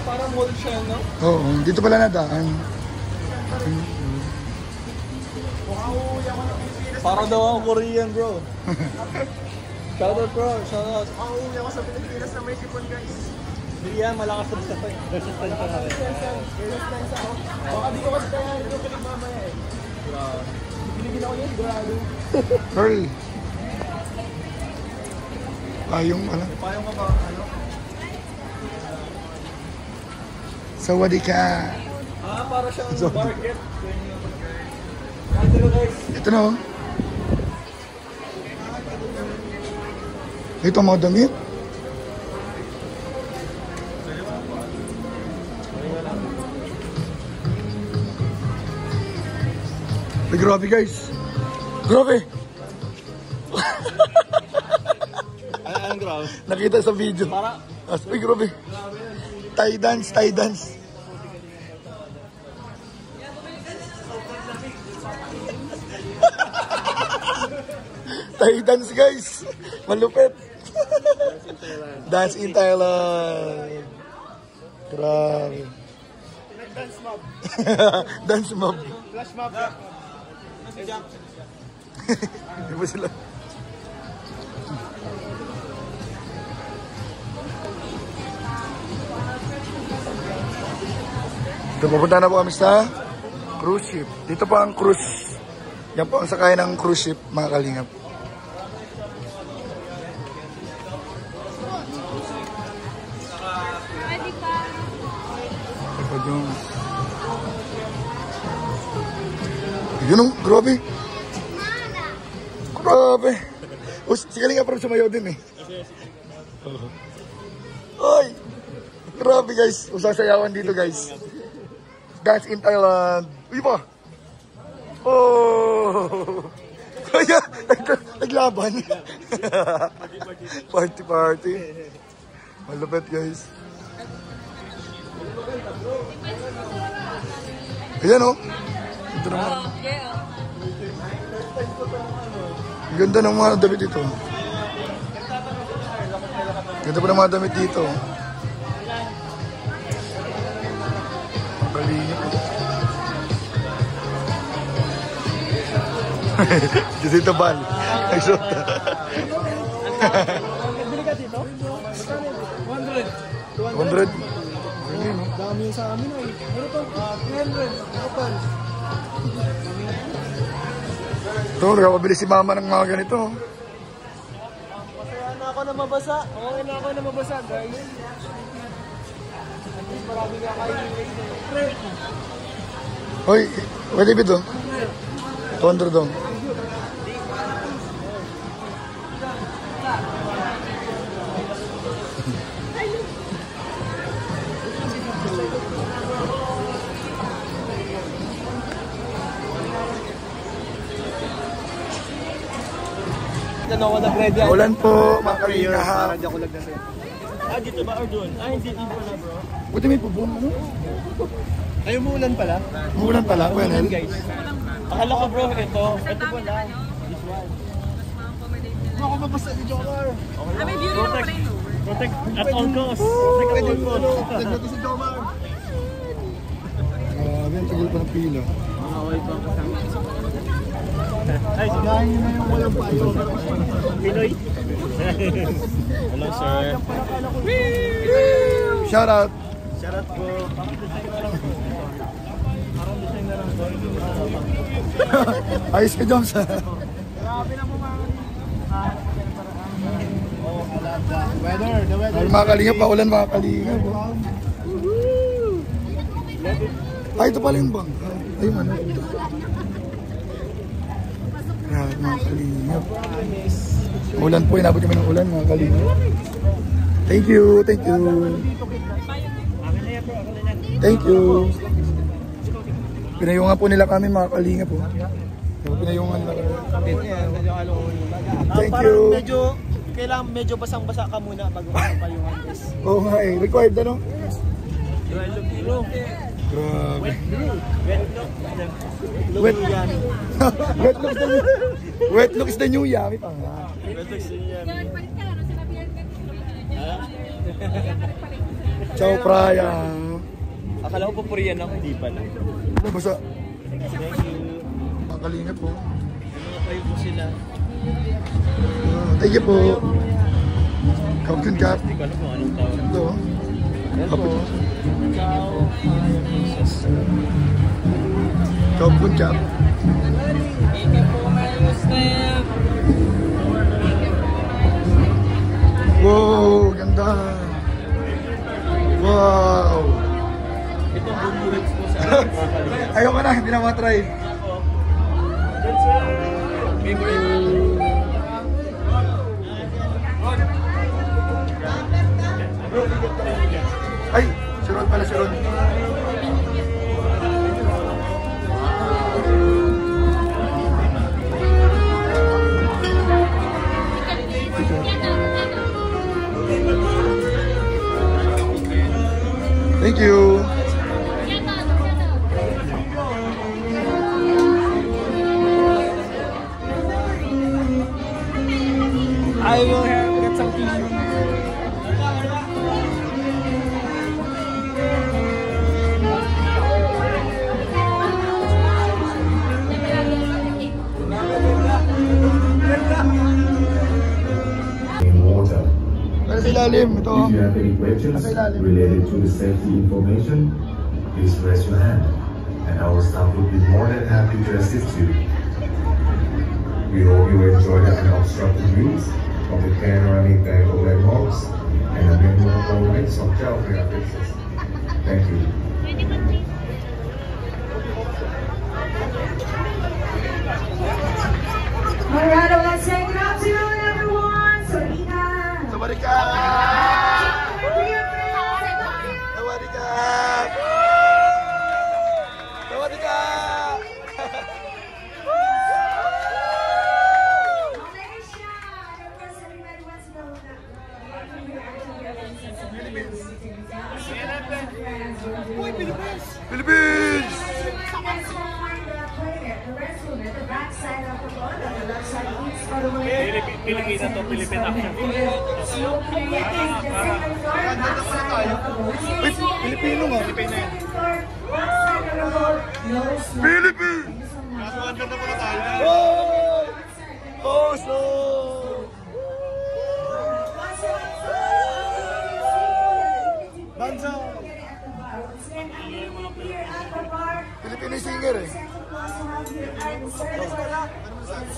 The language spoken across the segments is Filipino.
parang mall siya, no? Oo, dito pala nadaan. Parang daw ako Korean, bro. Shoutout, bro. Shoutout. Uuwi ako sa Pilipinas na may sipon, guys. Hindi yan, malakas sa resistance ka natin. Baka di ko kasi kaya ito pinagmamaya eh. Binigyan ako niya, sigurado. Pearl. Payong, ano? Payong ka ba? Ano? Sawadi ka. Para siyang market. Ito, guys. Ito na, oh. Ito mga damit. Ay, grabe guys. Grabe. Anong grabe? Nakita sa video. Para? Ay, grabe. Thai dance, Thai dance. Thai dance guys. Malupit. Dance in Thailand. Grabe. Dance mob. Dance mob. Flash mob. Di ba sila? Ito, pupunta na po kami sa cruise ship. Dito po ang cruise. Yan po ang sakay ng cruise ship, mga kalingap. Yun o, grabe. Grabe. O, si Kalinga parang sumayaw din eh. Ay! Grabe guys. Usasayawan dito guys. Dance in Thailand. Uy ba? Oh! Kaya, naglaban. Party party. Malupit guys. Ayan o. Ito naman. Ang ganda ng mga damit dito. Ganda pa ng mga damit dito. Maliit. Kasi ito bal. Nagsot. Bili ka dito? 100. 100. Dami yung sa amin ay. Ano to? 300. Open. Ito, nakapabili si mama ng mga ganito. Masaya na ako na mabasa. Okay na ako na mabasa, guys. At least marami nga kayo yung Hoy, pwede ba ito? 200 daw. Ulan po, mga kalingap. dito ba or doon? Hindi pala bro. Buti may pubong, ano? Ay, umuulan pala? Umuulan pala, well, Guys. Akala ko bro, ito pala. This one. Ako mabasa ni Jomar. May beauty naman pala yun. Protect at all costs. Protect at all costs. Nagbuti si Jomar. Grabe, ang tagal pa ng pila. Makaway pa ako kasama. Ay, sinahin nyo na yung walang payo. Pinoy. Hello sir. Shout out. Shout out po. Parang designer lang po. Ayos ka, Joms. Grabe na po mga weather, the weather. Ay, mga kalingap, paulan mga kalingap. Ay, ito pala yung bang. Ay, ano. Grabe mga kalingap. Ulan po, inabot kami ng ulan mga kalingap. Thank you, thank you. Thank you. Pinayungan po nila kami mga kalingap po. Pinayungan nila kami. Thank you. Kailangan medyo basang-basa ka muna bago ka payungan guys. Oo nga eh, required ano? Grabe. Wet wet looks the new wet looks the new yummy pa nga. Wet looks the new yummy. Yan, palit ka na. Sinabihan ka. Ciao, Praya. Akala ko papuriyan ako, hindi pala. Ano, basta? Thank you. Makalingap po. Ano kayo po sila? Thank you po. Kapitun Cap. Hindi ko alam kung anong tawag. Ito. Yan po. Ciao. Kapitun Cap. Wow, ganda. Wow. Itong bumurits po sa akin. Ayoko na, hindi na matry. Ay, si Ron pala, si Ron. Thank you. I will get some tissue. Water. Para sa ilalim, ito. If you have any questions related to the safety information, please raise your hand, and our staff will be more than happy to assist you. We hope you enjoy the unobstructed views of the panoramic Bangkok landmarks and the memorable nights of Chao Phraya Princess. Thank you. Alright, well, let's say good afternoon, everyone. Sawadika. Sawadika. Sawadika. Sawadika. Malaysia. Of course, everybody wants to know that. Philippines. Pilipina to, Philippine action. Wait, Pilipino nga. Pilipina yan. Philippines. Nasuwanda na pala tayo. Oh! Oso! Banza! Filipino singer eh.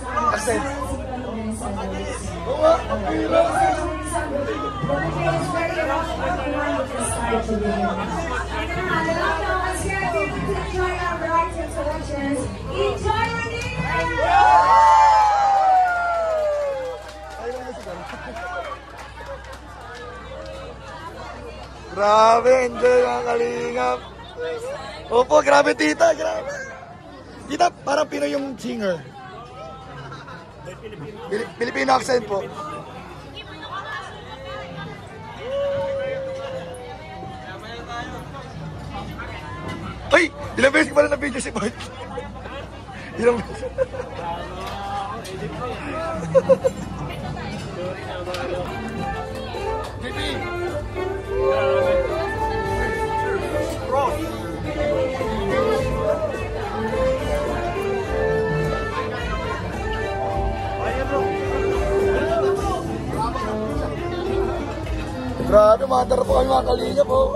Accent. Oo nga, ang pira. Enjoy your dinner! Grabe, enjoy mga kalingap. Opo, grabe tita, grabe. Tita, parang Pinoy yung singer. Filipino accent po. Ay! Ilang beses ko pala na video si Bart. Ilang beses. Grabe, matar po kami mga kalingap po.